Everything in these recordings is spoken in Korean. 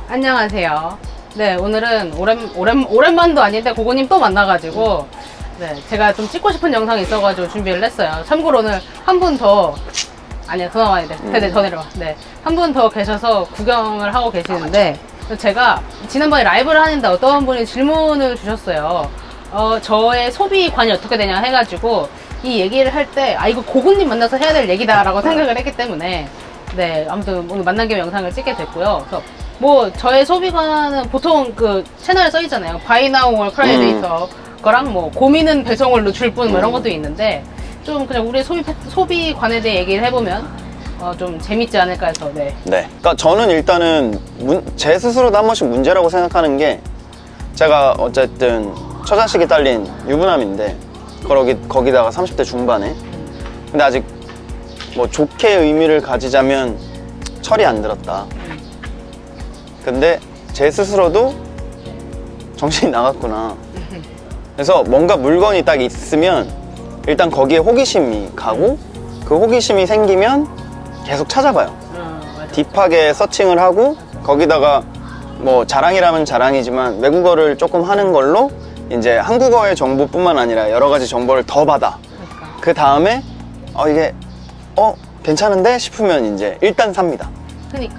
안녕하세요. 네, 오늘은 오랜만도 아닌데 고고님 또 만나가지고 네, 제가 좀 찍고 싶은 영상이 있어가지고 준비를 했어요. 참고로 오늘 한 분 더 아니야, 더 나와야 돼. 네, 더 내려와. 네, 한 분 더 계셔서 구경을 하고 계시는데 제가 지난번에 라이브를 하는데 어떤 분이 질문을 주셨어요. 저의 소비관이 어떻게 되냐 해가지고 이 얘기를 할 때 이거 고고님 만나서 해야 될 얘기다라고 생각을 했기 때문에 네, 아무튼 오늘 만난 김에 영상을 찍게 됐고요. 그래서 뭐 저의 소비관은 보통 그 채널에 써 있잖아요. Buy Now or Cry Later 거랑 뭐 고민은 배송을 줄 뿐 뭐 이런 것도 있는데 좀 그냥 우리의 소비관에 대해 얘기를 해보면 좀 재밌지 않을까 해서 네. 그러니까 저는 일단은 제 스스로도 한 번씩 문제라고 생각하는 게 제가 어쨌든 처자식이 딸린 유부남인데 거기다가 30대 중반에 근데 아직 뭐 좋게 의미를 가지자면 철이 안 들었다. 근데 제 스스로도 정신이 나갔구나. 그래서 뭔가 물건이 딱 있으면 일단 거기에 호기심이 가고 그 호기심이 생기면 계속 찾아봐요. 딥하게 서칭을 하고 거기다가 뭐 자랑이라면 자랑이지만 외국어를 조금 하는 걸로 이제 한국어의 정보뿐만 아니라 여러 가지 정보를 더 받아. 그 다음에 이게 괜찮은데 싶으면 이제 일단 삽니다. 그러니까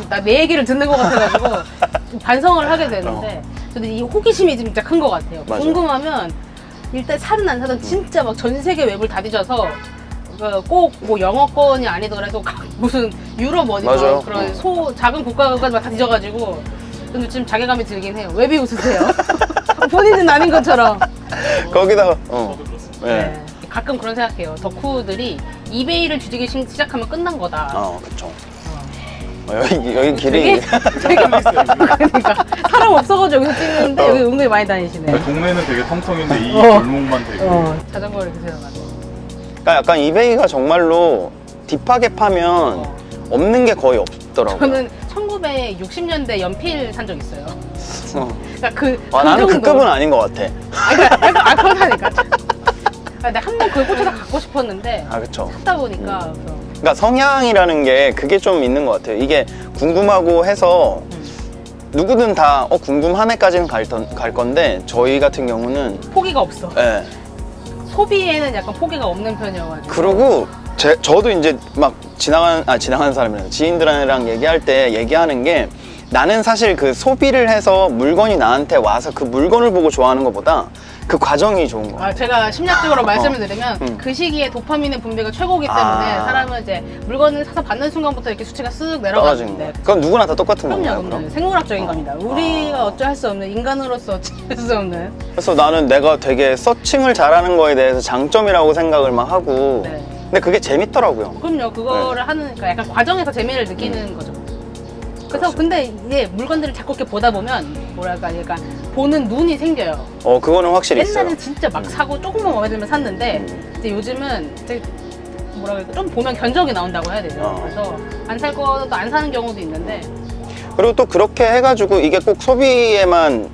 나 내 얘기를 듣는 것 같아가지고 반성을 하게 되는데 저도 이 호기심이 진짜 큰 것 같아요. 맞아요. 궁금하면 일단 사든 안 사든 진짜 막 전 세계 웹을 다 뒤져서 꼭 뭐 영어권이 아니더라도 무슨 유럽 어디 맞아요. 그런 작은 국가까지 다 뒤져가지고 근데 지금 자괴감이 들긴 해요. 왜 비웃으세요? 본인은 아닌 것처럼. 거기다가 저도 그렇습니다. 네. 가끔 그런 생각해요. 덕후들이 이베이를 뒤지기 시작하면 끝난 거다. 그쵸. 여기 길이 되게 그러니까 사람 없어가지고 여기서 찍는데 여기 은근히 많이 다니시네. 동네는 되게 통통인데 이 골목만 되게 자전거를 이렇게 세워가지고. 그러니까 약간 이베이가 정말로 딥하게 파면 없는 게 거의 없더라고요. 저는 1960년대 연필 산 적 있어요. 그러니까 나는 그 정도. 급은 아닌 것 같아. 그러다니까. 내가 한 번 그걸 꽂혀서 갖고 싶었는데 그쵸. 찾다 보니까 그러니까 성향이라는 게 그게 좀 있는 것 같아요. 이게 궁금하고 해서 누구든 다 궁금하네까지는 갈 건데 저희 같은 경우는 포기가 없어. 예. 소비에는 약간 포기가 없는 편이어가지고. 그리고 저도 이제 막 지나가는 사람이랑 지인들이랑 얘기할 때 얘기하는 게 나는 사실 그 소비를 해서 물건이 나한테 와서 그 물건을 보고 좋아하는 것보다 그 과정이 좋은 거야. 제가 심리학적으로 말씀을 드리면 그 시기에 도파민의 분비가 최고이기 때문에 사람은 이제 물건을 사서 받는 순간부터 이렇게 수치가 쓱 내려가는데 그건 누구나 다 똑같은 그럼요. 거예요. 생물학적인 겁니다. 우리가 어쩔 수 없는 인간으로서 어쩔 수 없는. 그래서 나는 내가 되게 서칭을 잘하는 거에 대해서 장점이라고 생각을 막 하고 네. 근데 그게 재밌더라고요. 그럼요. 그거를 하는 그러니까 약간 과정에서 재미를 느끼는 거죠. 그래서 근데 이게 물건들을 자꾸 이렇게 보다 보면 뭐랄까 약간 보는 눈이 생겨요. 그거는 확실히 옛날에는 있어요. 진짜 막 사고 조금만 마음에 들면 샀는데 이제 요즘은 되게 뭐라 그럴까 좀 보면 견적이 나온다고 해야 되죠. 그래서 안 살 것도 안 사는 경우도 있는데 그리고 또 그렇게 해가지고 이게 꼭 소비에만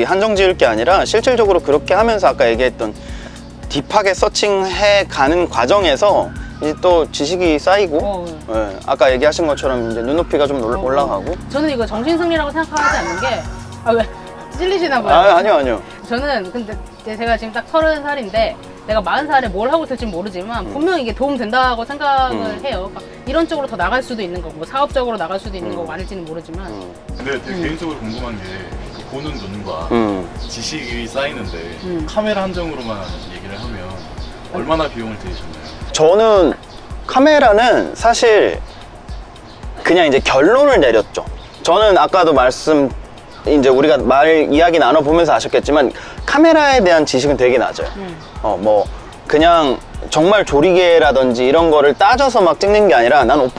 한정 지을 게 아니라 실질적으로 그렇게 하면서 아까 얘기했던 딥하게 서칭해 가는 과정에서 이제 또 지식이 쌓이고 예, 아까 얘기하신 것처럼 이제 눈높이가 좀 올라가고 저는 이거 정신승리라고 생각하지 않는 게 왜 찔리시나 봐요. 아니요. 저는 근데 제가 지금 딱 30살인데 내가 40살에 뭘 하고 있을지 모르지만 분명 이게 도움 된다고 생각을 해요. 그러니까 이런 쪽으로 더 나갈 수도 있는 거고 사업적으로 나갈 수도 있는 거고 아닐지는 모르지만 근데 되게 개인적으로 궁금한 게 그 보는 눈과 지식이 쌓이는데 카메라 한정으로만 얘기를 하면 얼마나 비용을 들이셨나요? 저는 카메라는 사실 그냥 이제 결론을 내렸죠. 저는 아까도 이제 우리가 이야기 나눠보면서 아셨겠지만 카메라에 대한 지식은 되게 낮아요. 뭐 그냥 정말 조리개라든지 이런 거를 따져서 막 찍는 게 아니라 난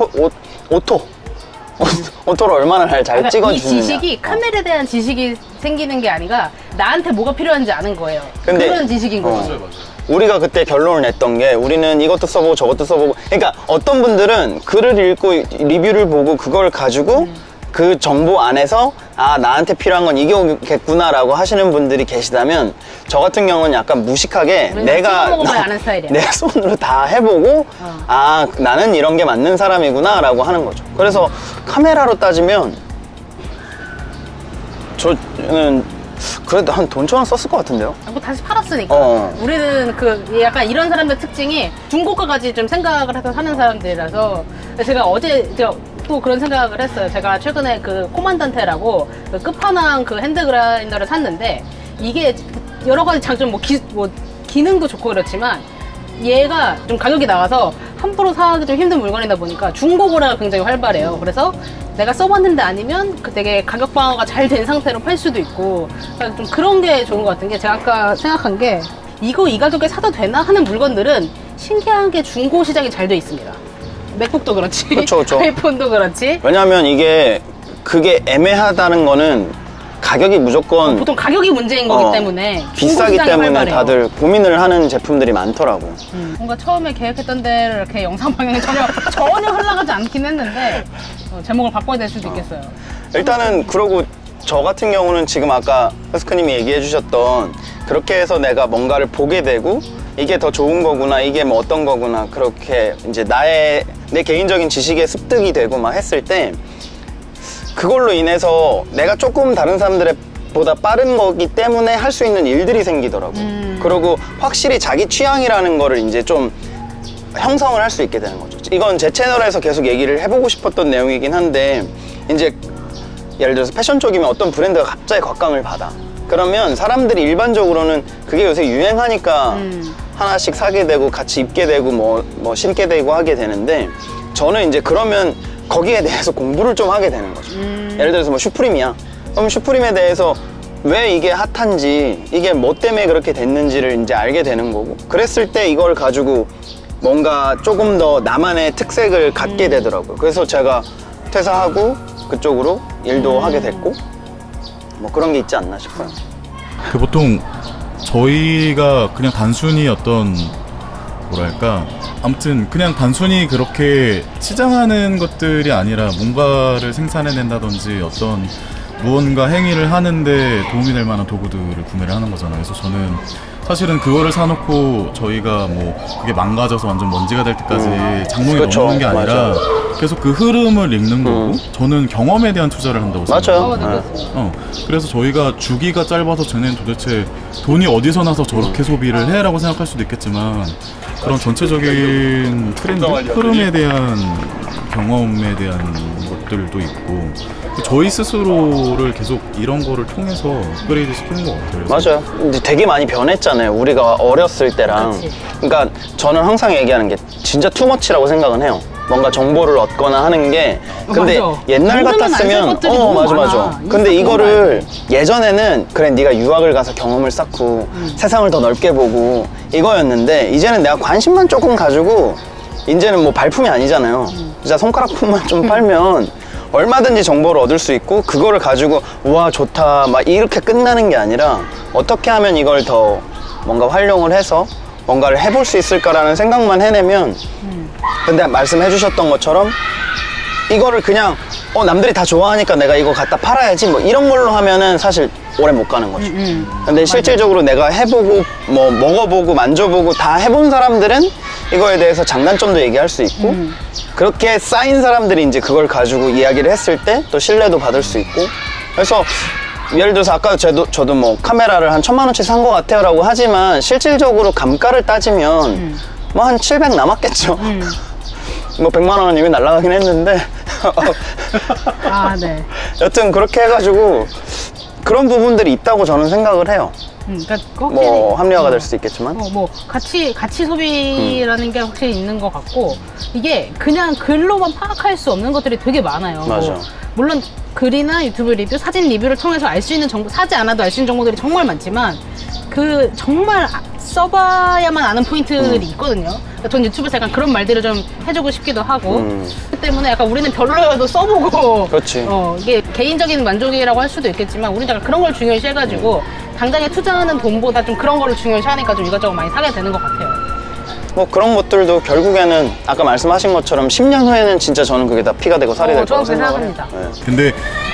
오토를 얼마나 잘 찍어주느냐. 이 지식이 카메라에 대한 지식이 생기는 게 아니라 나한테 뭐가 필요한지 아는 거예요. 근데 그런 지식인 거죠. 맞아요. 우리가 그때 결론을 냈던 게 우리는 이것도 써보고 저것도 써보고 그러니까 어떤 분들은 글을 읽고 리뷰를 보고 그걸 가지고 그 정보 안에서 나한테 필요한 건 이거겠구나 라고 하시는 분들이 계시다면 저 같은 경우는 약간 무식하게 찍어 먹어봐야 아는 스타일이야. 내 손으로 다 해보고 나는 이런 게 맞는 사람이구나 라고 하는 거죠. 그래서 카메라로 따지면 저는 그래도 한 돈 1,000원 썼을 것 같은데요? 뭐 다시 팔았으니까. 우리는 그 약간 이런 사람들 특징이 중고가까지 좀 생각을 해서 사는 사람들이라서 제가 또 그런 생각을 했어요. 제가 최근에 그 코만단테라고 그 끝판왕 그 핸드 그라인더를 샀는데 이게 여러 가지 장점 뭐 기능도 좋고 그렇지만 얘가 좀 가격이 나가서 함부로 사기 좀 힘든 물건이다 보니까 중고 거래가 굉장히 활발해요. 그래서 내가 써봤는데 아니면 그 되게 가격 방어가 잘 된 상태로 팔 수도 있고 그러니까 좀 그런 게 좋은 것 같은 게 제가 아까 생각한 게 이거 이 가격에 사도 되나 하는 물건들은 신기한 게 중고 시장이 잘 돼 있습니다. 맥북도 그렇지, 그쵸. 아이폰도 그렇지. 왜냐하면 그게 애매하다는 거는 가격이 무조건 보통 가격이 문제인 거기 때문에 비싸기 중고 시장이 때문에 활발해요. 다들 고민을 하는 제품들이 많더라고. 뭔가 처음에 계획했던 대로 이렇게 영상 방향이 전혀 흘러가지 않긴 했는데 제목을 바꿔야 될 수도 있겠어요. 일단은 그러고 저 같은 경우는 지금 아까 허스크님이 얘기해 주셨던 그렇게 해서 내가 뭔가를 보게 되고 이게 더 좋은 거구나, 이게 뭐 어떤 거구나, 그렇게 이제 내 개인적인 지식에 습득이 되고 막 했을 때 그걸로 인해서 내가 조금 다른 사람들보다 빠른 거기 때문에 할 수 있는 일들이 생기더라고. 그리고 확실히 자기 취향이라는 거를 이제 좀 형성을 할 수 있게 되는 거죠. 이건 제 채널에서 계속 얘기를 해보고 싶었던 내용이긴 한데 이제 예를 들어서 패션 쪽이면 어떤 브랜드가 갑자기 곽광을 받아. 그러면 사람들이 일반적으로는 그게 요새 유행하니까 하나씩 사게 되고 같이 입게 되고 뭐 신게 되고 하게 되는데 저는 이제 그러면 거기에 대해서 공부를 좀 하게 되는 거죠. 예를 들어서 뭐 슈프림이야. 그럼 슈프림에 대해서 왜 이게 핫한지, 이게 뭐 때문에 그렇게 됐는지를 이제 알게 되는 거고, 그랬을 때 이걸 가지고 뭔가 조금 더 나만의 특색을 갖게 되더라고요. 그래서 제가 퇴사하고 그쪽으로 일도 하게 됐고 뭐 그런 게 있지 않나 싶어요. 보통 저희가 그냥 단순히 어떤 뭐랄까 아무튼 그냥 단순히 그렇게 치장하는 것들이 아니라 뭔가를 생산해낸다든지 어떤 무언가 행위를 하는데 도움이 될 만한 도구들을 구매를 하는 거잖아요. 그래서 저는 사실은 그거를 사놓고 저희가 뭐 그게 망가져서 완전 먼지가 될 때까지 장롱에 그쵸, 넣는 게 아니라 맞아요. 계속 그 흐름을 읽는 거고 저는 경험에 대한 투자를 한다고 생각해요. 맞아요. 그래서 저희가 주기가 짧아서 쟤네는 도대체 돈이 어디서 나서 저렇게 소비를 해? 라고 생각할 수도 있겠지만 그런 전체적인 트렌드, 흐름에 대한 경험에 대한 것들도 있고 저희 스스로를 계속 이런 거를 통해서 업그레이드 시키는 것 같아요. 그래서 맞아요. 근데 되게 많이 변했잖아요. 우리가 어렸을 때랑. 그치. 그러니까 저는 항상 얘기하는 게 진짜 투머치라고 생각은 해요. 뭔가 정보를 얻거나 하는 게. 근데 맞아. 옛날 모르면 안될 같았으면 것들이 너무 맞아. 많아. 근데 인스타 이거를 예전에는 그래 네가 유학을 가서 경험을 쌓고 세상을 더 넓게 보고 이거였는데 이제는 내가 관심만 조금 가지고 이제는 뭐 발품이 아니잖아요. 진짜 손가락품만 좀 팔면 얼마든지 정보를 얻을 수 있고 그거를 가지고 우와 좋다 막 이렇게 끝나는 게 아니라 어떻게 하면 이걸 더 뭔가 활용을 해서 뭔가를 해볼 수 있을까라는 생각만 해내면 근데 말씀해 주셨던 것처럼 이거를 그냥 남들이 다 좋아하니까 내가 이거 갖다 팔아야지 뭐 이런 걸로 하면은 사실 오래 못 가는 거죠. 근데 실질적으로 내가 해보고 뭐 먹어보고 만져보고 다 해본 사람들은 이거에 대해서 장단점도 얘기할 수 있고 그렇게 쌓인 사람들이 이제 그걸 가지고 이야기를 했을 때 또 신뢰도 받을 수 있고 그래서 예를 들어서 아까 저도 뭐 카메라를 한 1,000만 원치 산 것 같아요 라고 하지만 실질적으로 감가를 따지면 뭐 한 700 남았겠죠. 뭐 100만 원 이미 날라가긴 했는데 아, 네. 여튼 그렇게 해가지고 그런 부분들이 있다고 저는 생각을 해요. 그러니까 뭐 합리화가 될 수도 있겠지만 뭐 가치 소비라는 게 확실히 있는 것 같고 이게 그냥 글로만 파악할 수 없는 것들이 되게 많아요. 맞아. 물론 글이나 유튜브 리뷰, 사진 리뷰를 통해서 알 수 있는 정보, 사지 않아도 알 수 있는 정보들이 정말 많지만 그 정말 써봐야만 아는 포인트들이 있거든요. 그러니까 전 유튜브에서 약간 그런 말들을 좀 해주고 싶기도 하고 그 때문에 약간 우리는 별로여도 써보고 그렇지. 이게 개인적인 만족이라고 할 수도 있겠지만 우리는 약간 그런 걸 중요시 해가지고 당장에 투자하는 돈보다 좀 그런 거를 중요시 하니까 좀 이것저것 많이 사게 되는 것 같아요. 뭐 그런 것들도 결국에는 아까 말씀하신 것처럼 10년 후에는 진짜 저는 그게 다 피가 되고 살이 될 거라고 저는 그렇게 생각을 해요. 생각합니다. 근데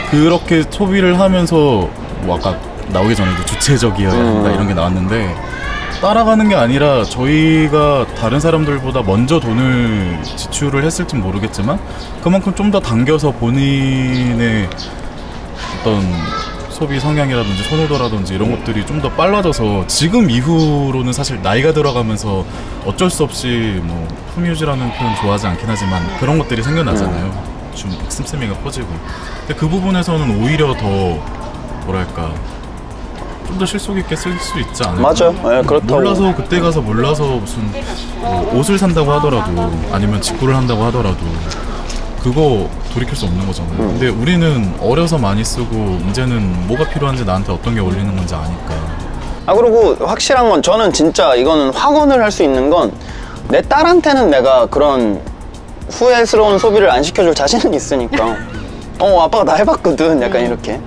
그렇게 소비를 하면서 뭐 아까 나오기 전에도 주체적이어야 한다 이런 게 나왔는데 따라가는 게 아니라 저희가 다른 사람들보다 먼저 돈을 지출을 했을진 모르겠지만 그만큼 좀 더 당겨서 본인의 어떤 소비 성향이라든지 선호도라든지 이런 것들이 좀 더 빨라져서 지금 이후로는 사실 나이가 들어가면서 어쩔 수 없이 뭐 품유지라는 표현 좋아하지 않긴 하지만 그런 것들이 생겨나잖아요. 좀 씀씀이가 퍼지고. 근데 그 부분에서는 오히려 더 뭐랄까 좀 더 실속 있게 쓸 수 있지 않을까. 맞아요. 예, 그렇다고. 몰라서 그때 가서 몰라서 무슨 뭐 옷을 산다고 하더라도 아니면 직구를 한다고 하더라도 그거 돌이킬 수 없는 거잖아요. 근데 우리는 어려서 많이 쓰고 이제는 뭐가 필요한지 나한테 어떤 게 어울리는 건지 아니까. 아, 그리고 확실한 건 저는 진짜 이거는 확언을 할 수 있는 건 내 딸한테는 내가 그런 후회스러운 소비를 안 시켜줄 자신은 있으니까. 아빠가 나 해봤거든. 약간 이렇게.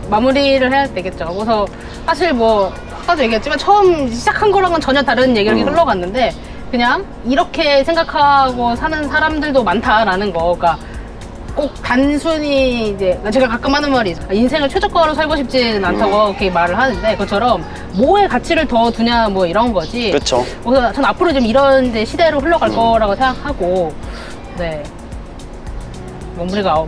마무리를 해야 되겠죠. 그래서 사실 뭐 아까도 얘기했지만 처음 시작한 거랑은 전혀 다른 얘기가 이렇게 흘러갔는데 그냥 이렇게 생각하고 사는 사람들도 많다라는 거. 그러니까 꼭 단순히 이제 제가 가끔 하는 말이 있어요. 인생을 최저가로 살고 싶지는 않다고 이렇게 말을 하는데 그것처럼 뭐에 가치를 더 두냐 뭐 이런 거지. 그쵸. 그래서 전 앞으로 좀 이런 이제 시대로 흘러갈 거라고 생각하고 네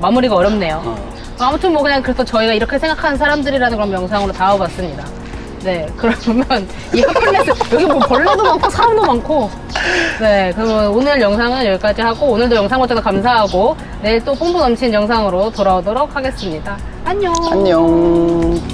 마무리가 어렵네요. 아무튼 뭐 그냥 그래서 저희가 이렇게 생각하는 사람들이라는 그런 영상으로 담아봤습니다. 네, 그러면 이 핫플레스 여기 뭐 벌레도 많고 사람도 많고 네, 그러면 오늘 영상은 여기까지 하고 오늘도 영상 봐주셔서 감사하고 내일 또 뽕뽕 넘치는 영상으로 돌아오도록 하겠습니다. 안녕. 안녕.